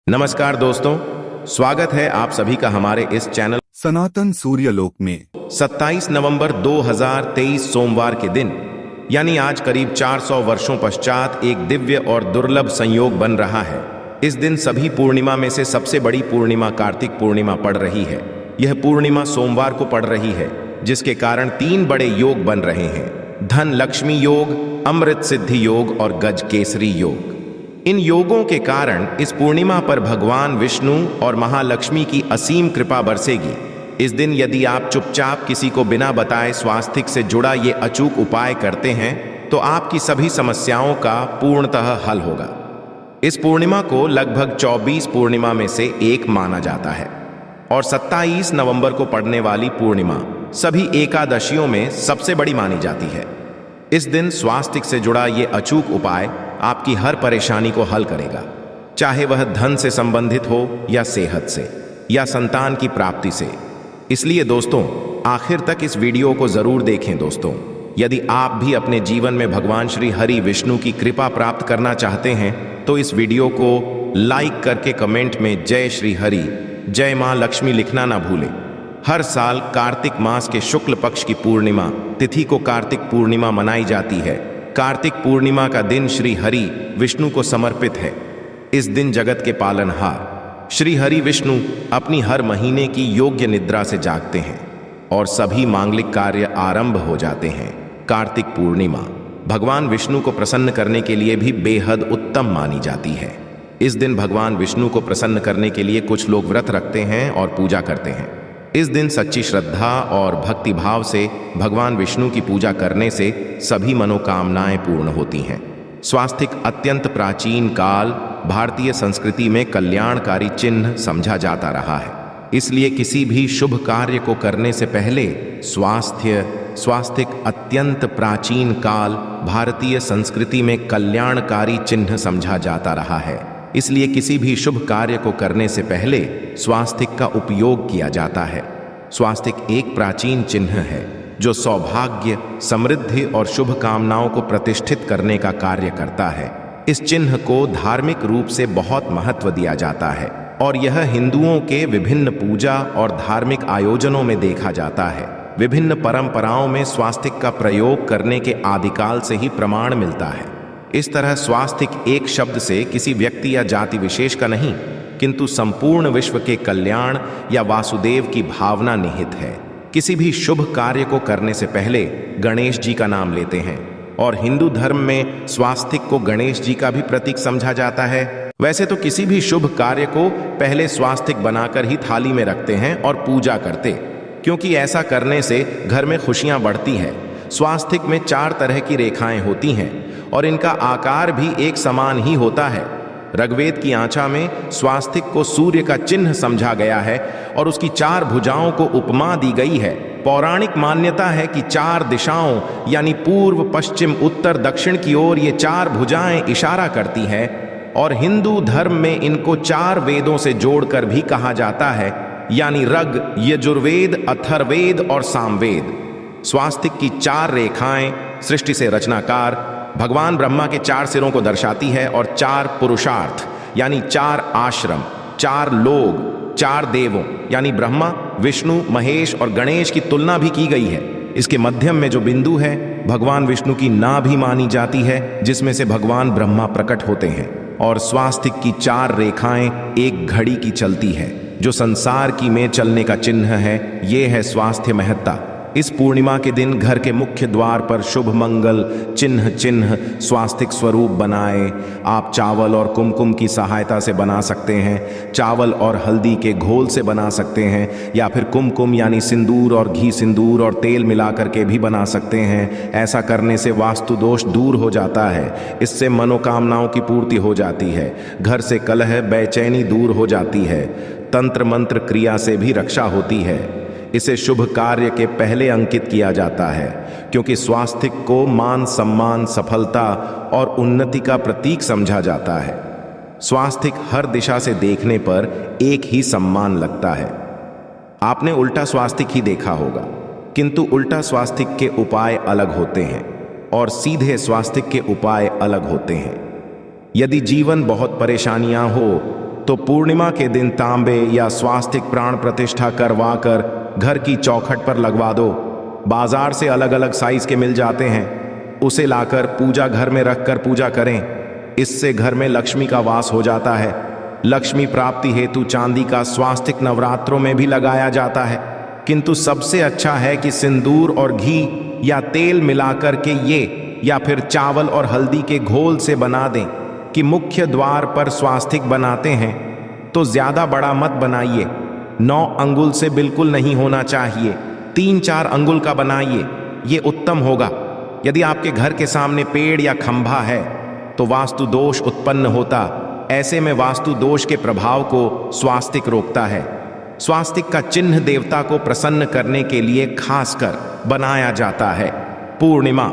नमस्कार दोस्तों, स्वागत है आप सभी का हमारे इस चैनल सनातन सूर्यलोक में 27 नवंबर 2023 सोमवार के दिन यानी आज करीब 400 वर्षों पश्चात एक दिव्य और दुर्लभ संयोग बन रहा है। इस दिन सभी पूर्णिमा में से सबसे बड़ी पूर्णिमा कार्तिक पूर्णिमा पड़ रही है। यह पूर्णिमा सोमवार को पड़ रही है, जिसके कारण 3 बड़े योग बन रहे हैं: धन लक्ष्मी योग, अमृत सिद्धि योग और गज केसरी योग। इन योगों के कारण इस पूर्णिमा पर भगवान विष्णु और महालक्ष्मी की असीम कृपा बरसेगी। इस दिन यदि आप चुपचाप किसी को बिना बताए स्वास्तिक से जुड़ा ये अचूक उपाय करते हैं तो आपकी सभी समस्याओं का पूर्णतः हल होगा। इस पूर्णिमा को लगभग 24 पूर्णिमा में से एक माना जाता है और 27 नवंबर को पड़ने वाली पूर्णिमा सभी एकादशियों में सबसे बड़ी मानी जाती है। इस दिन स्वास्तिक से जुड़ा ये अचूक उपाय आपकी हर परेशानी को हल करेगा, चाहे वह धन से संबंधित हो या सेहत से या संतान की प्राप्ति से। इसलिए दोस्तों, आखिर तक इस वीडियो को जरूर देखें। दोस्तों, यदि आप भी अपने जीवन में भगवान श्री हरि विष्णु की कृपा प्राप्त करना चाहते हैं तो इस वीडियो को लाइक करके कमेंट में जय श्री हरि, जय मां लक्ष्मी लिखना ना भूलें। हर साल कार्तिक मास के शुक्ल पक्ष की पूर्णिमा तिथि को कार्तिक पूर्णिमा मनाई जाती है। कार्तिक पूर्णिमा का दिन श्री हरि विष्णु को समर्पित है। इस दिन जगत के पालनहार श्री हरि विष्णु अपनी हर महीने की योग्य निद्रा से जागते हैं और सभी मांगलिक कार्य आरंभ हो जाते हैं। कार्तिक पूर्णिमा भगवान विष्णु को प्रसन्न करने के लिए भी बेहद उत्तम मानी जाती है। इस दिन भगवान विष्णु को प्रसन्न करने के लिए कुछ लोग व्रत रखते हैं और पूजा करते हैं। इस दिन सच्ची श्रद्धा और भक्ति भाव से भगवान विष्णु की पूजा करने से सभी मनोकामनाएं पूर्ण होती हैं। स्वास्तिक अत्यंत प्राचीन काल भारतीय संस्कृति में कल्याणकारी चिन्ह समझा जाता रहा है। इसलिए किसी भी शुभ कार्य को करने से पहले स्वास्तिक अत्यंत प्राचीन काल भारतीय संस्कृति में कल्याणकारी चिन्ह समझा जाता रहा है। इसलिए किसी भी शुभ कार्य को करने से पहले स्वास्तिक का उपयोग किया जाता है। स्वास्तिक एक प्राचीन चिन्ह है जो सौभाग्य, समृद्धि और शुभ कामनाओं को प्रतिष्ठित करने का कार्य करता है। इस चिन्ह को धार्मिक रूप से बहुत महत्व दिया जाता है और यह हिंदुओं के विभिन्न पूजा और धार्मिक आयोजनों में देखा जाता है। विभिन्न परंपराओं में स्वास्तिक का प्रयोग करने के आदिकाल से ही प्रमाण मिलता है। इस तरह स्वास्तिक एक शब्द से किसी व्यक्ति या जाति विशेष का नहीं, किंतु संपूर्ण विश्व के कल्याण या वासुदेव की भावना निहित है। किसी भी शुभ कार्य को करने से पहले गणेश जी का नाम लेते हैं और हिंदू धर्म में स्वास्तिक को गणेश जी का भी प्रतीक समझा जाता है। वैसे तो किसी भी शुभ कार्य को पहले स्वास्तिक बनाकर ही थाली में रखते हैं और पूजा करते, क्योंकि ऐसा करने से घर में खुशियां बढ़ती है। स्वास्तिक में 4 तरह की रेखाएं होती हैं और इनका आकार भी एक समान ही होता है। ऋग्वेद की आंचा में स्वास्तिक को सूर्य का चिन्ह समझा गया है और उसकी 4 भुजाओं को उपमा दी गई है। पौराणिक मान्यता है कि 4 दिशाओं यानी पूर्व, पश्चिम, उत्तर, दक्षिण की ओर ये 4 भुजाएं इशारा करती है और हिंदू धर्म में इनको 4 वेदों से जोड़कर भी कहा जाता है, यानी ऋग, यजुर्वेद, अथर्ववेद और सामवेद। स्वास्तिक की 4 रेखाएं सृष्टि से रचनाकार भगवान ब्रह्मा के 4 सिरों को दर्शाती है और 4 पुरुषार्थ यानी 4 आश्रम, 4 लोग, 4 देवों यानी ब्रह्मा, विष्णु, महेश और गणेश की तुलना भी की गई है। इसके मध्यम में जो बिंदु है भगवान विष्णु की नाभि मानी जाती है, जिसमें से भगवान ब्रह्मा प्रकट होते हैं। और स्वास्तिक की 4 रेखाएं एक घड़ी की चलती है जो संसार की में चलने का चिन्ह है। ये है स्वास्थ्य महत्ता। इस पूर्णिमा के दिन घर के मुख्य द्वार पर शुभ मंगल चिन्ह स्वास्तिक स्वरूप बनाएं। आप चावल और कुमकुम की सहायता से बना सकते हैं, चावल और हल्दी के घोल से बना सकते हैं, या फिर कुमकुम यानी सिंदूर और घी सिंदूर और तेल मिला करके भी बना सकते हैं। ऐसा करने से वास्तु दोष दूर हो जाता है। इससे मनोकामनाओं की पूर्ति हो जाती है, घर से कलह, बेचैनी दूर हो जाती है, तंत्र मंत्र क्रिया से भी रक्षा होती है। इसे शुभ कार्य के पहले अंकित किया जाता है, क्योंकि स्वास्तिक को मान, सम्मान, सफलता और उन्नति का प्रतीक समझा जाता है। स्वास्तिक हर दिशा से देखने पर एक ही सम्मान लगता है। आपने उल्टा स्वास्तिक ही देखा होगा, किंतु उल्टा स्वास्तिक के उपाय अलग होते हैं और सीधे स्वास्तिक के उपाय अलग होते हैं। यदि जीवन बहुत परेशानियां हो तो पूर्णिमा के दिन तांबे या स्वास्तिक प्राण प्रतिष्ठा करवा कर घर की चौखट पर लगवा दो। बाजार से अलग अलग साइज के मिल जाते हैं, उसे लाकर पूजा घर में रखकर पूजा करें। इससे घर में लक्ष्मी का वास हो जाता है। लक्ष्मी प्राप्ति हेतु चांदी का स्वास्तिक नवरात्रों में भी लगाया जाता है, किंतु सबसे अच्छा है कि सिंदूर और घी या तेल मिलाकर के ये या फिर चावल और हल्दी के घोल से बना दें कि मुख्य द्वार पर स्वास्तिक बनाते हैं तो ज्यादा बड़ा मत बनाइए। 9 अंगुल से बिल्कुल नहीं होना चाहिए, 3-4 अंगुल का बनाइए, ये उत्तम होगा। यदि आपके घर के सामने पेड़ या खंभा है तो वास्तु दोष उत्पन्न होता। ऐसे में वास्तु दोष के प्रभाव को स्वास्तिक रोकता है। स्वास्तिक का चिन्ह देवता को प्रसन्न करने के लिए खासकर बनाया जाता है। पूर्णिमा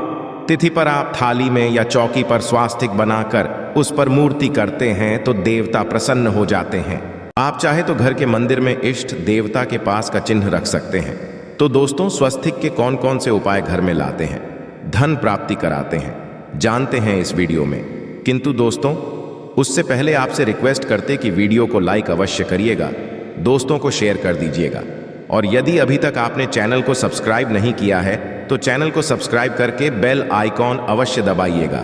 तिथि पर आप थाली में या चौकी पर स्वास्तिक बनाकर उस पर मूर्ति करते हैं तो देवता प्रसन्न हो जाते हैं। आप चाहे तो घर के मंदिर में इष्ट देवता के पास का चिन्ह रख सकते हैं। तो दोस्तों, स्वास्तिक के कौन कौन से उपाय घर में लाते हैं, धन प्राप्ति कराते हैं, जानते हैं इस वीडियो में। किंतु दोस्तों, उससे पहले आपसे रिक्वेस्ट करते कि वीडियो को लाइक अवश्य करिएगा, दोस्तों को शेयर कर दीजिएगा, और यदि अभी तक आपने चैनल को सब्सक्राइब नहीं किया है तो चैनल को सब्सक्राइब करके बेल आइकॉन अवश्य दबाइएगा।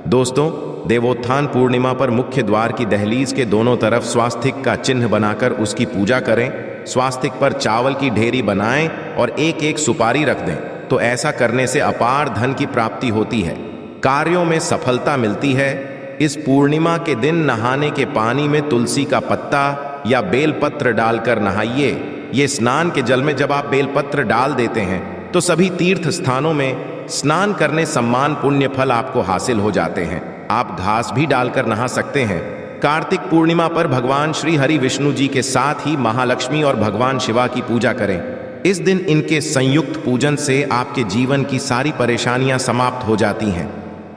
दोस्तों, देवोत्थान पूर्णिमा पर मुख्य द्वार की दहलीज के दोनों तरफ स्वास्तिक का चिन्ह बनाकर उसकी पूजा करें। स्वास्तिक पर चावल की ढेरी बनाएं और एक एक सुपारी रख दें। तो ऐसा करने से अपार धन की प्राप्ति होती है, कार्यों में सफलता मिलती है। इस पूर्णिमा के दिन नहाने के पानी में तुलसी का पत्ता या बेलपत्र डालकर नहाइए। ये स्नान के जल में जब आप बेलपत्र डाल देते हैं तो सभी तीर्थ स्थानों में स्नान करने सम्मान पुण्य फल आपको हासिल हो जाते हैं। आप घास भी डालकर नहा सकते हैं। कार्तिक पूर्णिमा पर भगवान श्री हरि विष्णु जी के साथ ही महालक्ष्मी और भगवान शिवा की पूजा करें। इस दिन इनके संयुक्त पूजन से आपके जीवन की सारी परेशानियां समाप्त हो जाती हैं।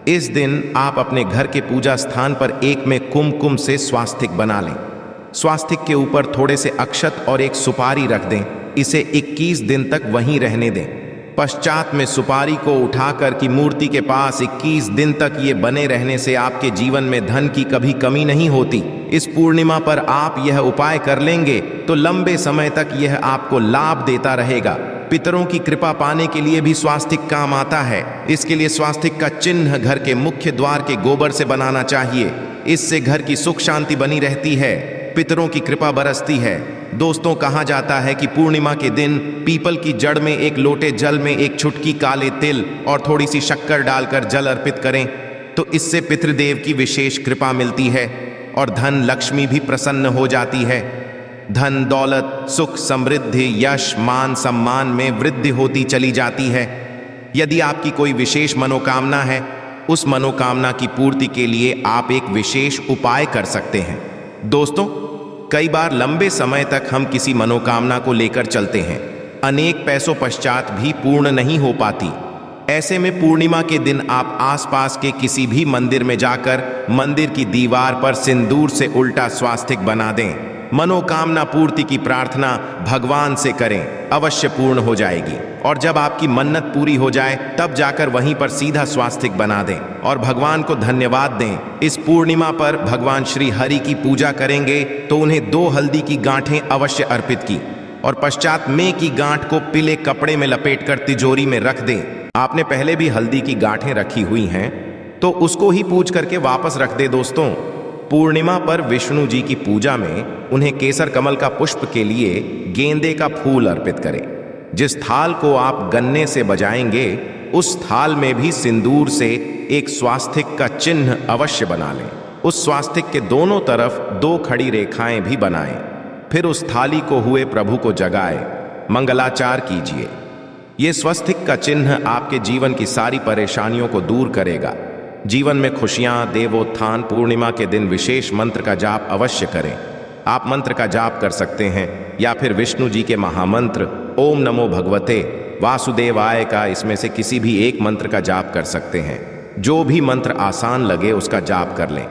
इस दिन आप अपने घर के पूजा स्थान पर एक में कुमकुम से स्वास्तिक बना लें। स्वास्तिक के ऊपर थोड़े से अक्षत और एक सुपारी रख दें। इसे 21 दिन तक वहीं रहने दें। पश्चात में सुपारी को उठाकर की मूर्ति के पास 21 दिन तक ये बने रहने से आपके जीवन में धन की कभी कमी नहीं होती। इस पूर्णिमा पर आप यह उपाय कर लेंगे तो लंबे समय तक यह आपको लाभ देता रहेगा। पितरों की कृपा पाने के लिए भी स्वास्तिक काम आता है। इसके लिए स्वास्तिक का चिन्ह घर के मुख्य द्वार के गोबर से बनाना चाहिए। इससे घर की सुख शांति बनी रहती है, पितरों की कृपा बरसती है। दोस्तों, कहा जाता है कि पूर्णिमा के दिन पीपल की जड़ में एक लोटे जल में एक चुटकी काले तिल और थोड़ी सी शक्कर डालकर जल अर्पित करें तो इससे पितृदेव की विशेष कृपा मिलती है और धन लक्ष्मी भी प्रसन्न हो जाती है। धन दौलत सुख समृद्धि यश मान सम्मान में वृद्धि होती चली जाती है। यदि आपकी कोई विशेष मनोकामना है, उस मनोकामना की पूर्ति के लिए आप एक विशेष उपाय कर सकते हैं। दोस्तों, कई बार लंबे समय तक हम किसी मनोकामना को लेकर चलते हैं, अनेक पैसों पश्चात भी पूर्ण नहीं हो पाती। ऐसे में पूर्णिमा के दिन आप आसपास के किसी भी मंदिर में जाकर मंदिर की दीवार पर सिंदूर से उल्टा स्वास्तिक बना दें। मनोकामना पूर्ति की प्रार्थना भगवान से करें, अवश्य पूर्ण हो जाएगी। और जब आपकी मन्नत पूरी हो जाए तब जाकर वहीं पर सीधा स्वास्तिक बना दें और भगवान को धन्यवाद दें। इस पूर्णिमा पर भगवान श्री हरि की पूजा करेंगे तो उन्हें 2 हल्दी की गांठें अवश्य अर्पित की और पश्चात में की गांठ को पीले कपड़े में लपेटकर तिजोरी में रख दें। आपने पहले भी हल्दी की गांठें रखी हुई हैं तो उसको ही पूज करके वापस रख दे। दोस्तों, पूर्णिमा पर विष्णु जी की पूजा में उन्हें केसर कमल का पुष्प के लिए गेंदे का फूल अर्पित करें। जिस थाल को आप गन्ने से बजाएंगे उस थाल में भी सिंदूर से एक स्वास्तिक का चिन्ह अवश्य बना लें। उस स्वास्तिक के दोनों तरफ 2 खड़ी रेखाएं भी बनाएं। फिर उस थाली को हुए प्रभु को जगाए मंगलाचार कीजिए। ये स्वास्तिक का चिन्ह आपके जीवन की सारी परेशानियों को दूर करेगा। जीवन में खुशियां। देवोत्थान पूर्णिमा के दिन विशेष मंत्र का जाप अवश्य करें। आप मंत्र का जाप कर सकते हैं या फिर विष्णु जी के महामंत्र ओम नमो भगवते वासुदेवाय का इसमें से किसी भी एक मंत्र का जाप कर सकते हैं। जो भी मंत्र आसान लगे उसका जाप कर लें।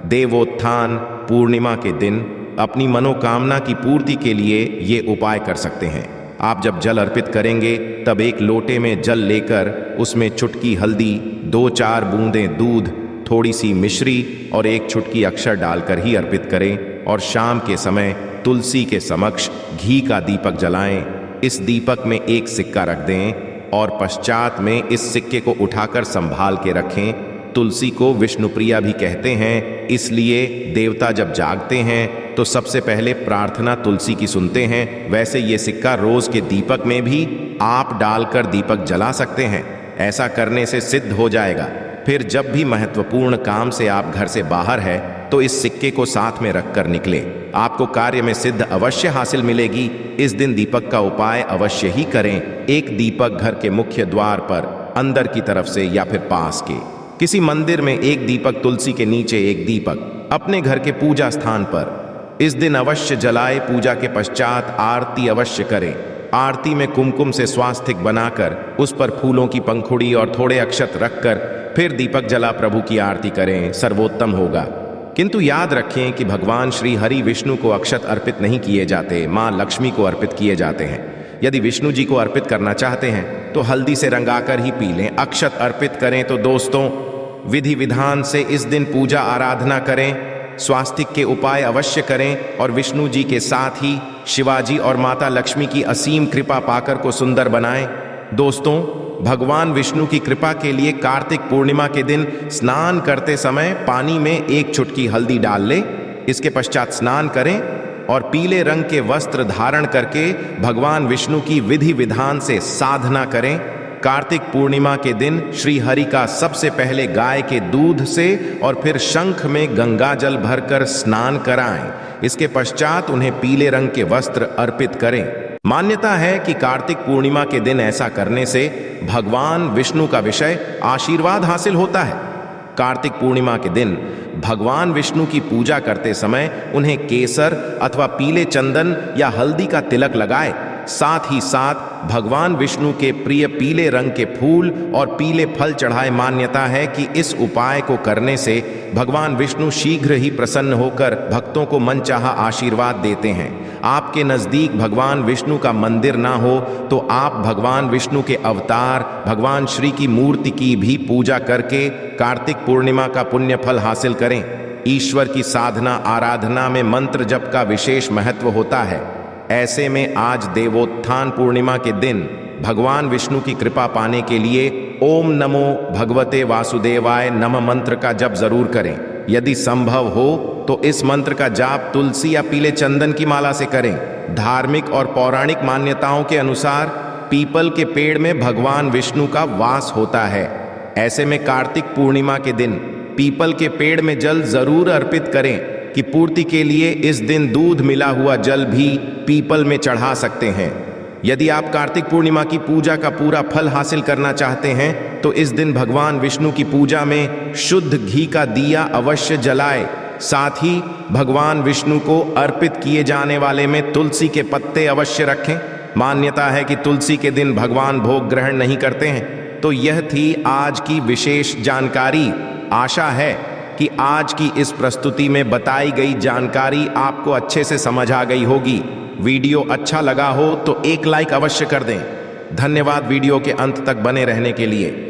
देवोत्थान पूर्णिमा के दिन अपनी मनोकामना की पूर्ति के लिए ये उपाय कर सकते हैं। आप जब जल अर्पित करेंगे तब एक लोटे में जल लेकर उसमें चुटकी हल्दी, 2-4 बूंदें दूध, थोड़ी सी मिश्री और एक चुटकी अक्षर डालकर ही अर्पित करें। और शाम के समय तुलसी के समक्ष घी का दीपक जलाएं। इस दीपक में एक सिक्का रख दें और पश्चात में इस सिक्के को उठाकर संभाल के रखें। तुलसी को विष्णुप्रिया भी कहते हैं, इसलिए देवता जब जागते हैं तो सबसे पहले प्रार्थना तुलसी की सुनते हैं। वैसे ये सिक्का रोज के दीपक में भी आप डालकर दीपक जला सकते हैं। ऐसा करने से सिद्ध हो जाएगा। फिर जब भी महत्वपूर्ण काम से आप घर से बाहर है तो इस सिक्के को साथ में रखकर निकले। आपको कार्य में सिद्ध अवश्य हासिल मिलेगी। इस दिन दीपक का उपाय अवश्य ही करें। एक दीपक घर के मुख्य द्वार पर अंदर की तरफ से या फिर पास के किसी मंदिर में एक दीपक, तुलसी के नीचे एक दीपक, अपने घर के पूजा स्थान पर इस दिन अवश्य जलाए। पूजा के पश्चात आरती अवश्य करें। आरती में कुमकुम से स्वास्तिक बनाकर उस पर फूलों की पंखुड़ी और थोड़े अक्षत रखकर फिर दीपक जला प्रभु की आरती करें, सर्वोत्तम होगा। किंतु याद रखें कि भगवान श्री हरि विष्णु को अक्षत अर्पित नहीं किए जाते, माँ लक्ष्मी को अर्पित किए जाते हैं। यदि विष्णु जी को अर्पित करना चाहते हैं तो हल्दी से रंगाकर ही पी लें। अक्षत अर्पित करें तो दोस्तों विधि विधान से इस दिन पूजा आराधना करें। स्वास्तिक के उपाय अवश्य करें और विष्णु जी के साथ ही शिवाजी और माता लक्ष्मी की असीम कृपा पाकर को सुंदर बनाएं। दोस्तों, भगवान विष्णु की कृपा के लिए कार्तिक पूर्णिमा के दिन स्नान करते समय पानी में एक चुटकी हल्दी डाल ले। इसके पश्चात स्नान करें और पीले रंग के वस्त्र धारण करके भगवान विष्णु की विधि विधान से साधना करें। कार्तिक पूर्णिमा के दिन श्री हरि का सबसे पहले गाय के दूध से और फिर शंख में गंगा जल भरकर स्नान कराएं। इसके पश्चात उन्हें पीले रंग के वस्त्र अर्पित करें। मान्यता है कि कार्तिक पूर्णिमा के दिन ऐसा करने से भगवान विष्णु का विषय आशीर्वाद हासिल होता है। कार्तिक पूर्णिमा के दिन भगवान विष्णु की पूजा करते समय उन्हें केसर अथवा पीले चंदन या हल्दी का तिलक लगाए। साथ ही साथ भगवान विष्णु के प्रिय पीले रंग के फूल और पीले फल चढ़ाए। मान्यता है कि इस उपाय को करने से भगवान विष्णु शीघ्र ही प्रसन्न होकर भक्तों को मनचाहा आशीर्वाद देते हैं। आपके नजदीक भगवान विष्णु का मंदिर ना हो तो आप भगवान विष्णु के अवतार भगवान श्री की मूर्ति की भी पूजा करके कार्तिक पूर्णिमा का पुण्य फल हासिल करें। ईश्वर की साधना आराधना में मंत्र जप का विशेष महत्व होता है। ऐसे में आज देवोत्थान पूर्णिमा के दिन भगवान विष्णु की कृपा पाने के लिए ओम नमो भगवते वासुदेवाय नमः मंत्र का जप जरूर करें। यदि संभव हो तो इस मंत्र का जाप तुलसी या पीले चंदन की माला से करें। धार्मिक और पौराणिक मान्यताओं के अनुसार पीपल के पेड़ में भगवान विष्णु का वास होता है। ऐसे में कार्तिक पूर्णिमा के दिन पीपल के पेड़ में जल जरूर अर्पित करें कि पूर्ति के लिए इस दिन दूध मिला हुआ जल भी पीपल में चढ़ा सकते हैं। यदि आप कार्तिक पूर्णिमा की पूजा का पूरा फल हासिल करना चाहते हैं तो इस दिन भगवान विष्णु की पूजा में शुद्ध घी का दिया अवश्य जलाए। साथ ही भगवान विष्णु को अर्पित किए जाने वाले में तुलसी के पत्ते अवश्य रखें। मान्यता है कि तुलसी के दिन भगवान भोग ग्रहण नहीं करते हैं। तो यह थी आज की विशेष जानकारी। आशा है कि आज की इस प्रस्तुति में बताई गई जानकारी आपको अच्छे से समझ आ गई होगी। वीडियो अच्छा लगा हो तो एक लाइक अवश्य कर दें। धन्यवाद वीडियो के अंत तक बने रहने के लिए।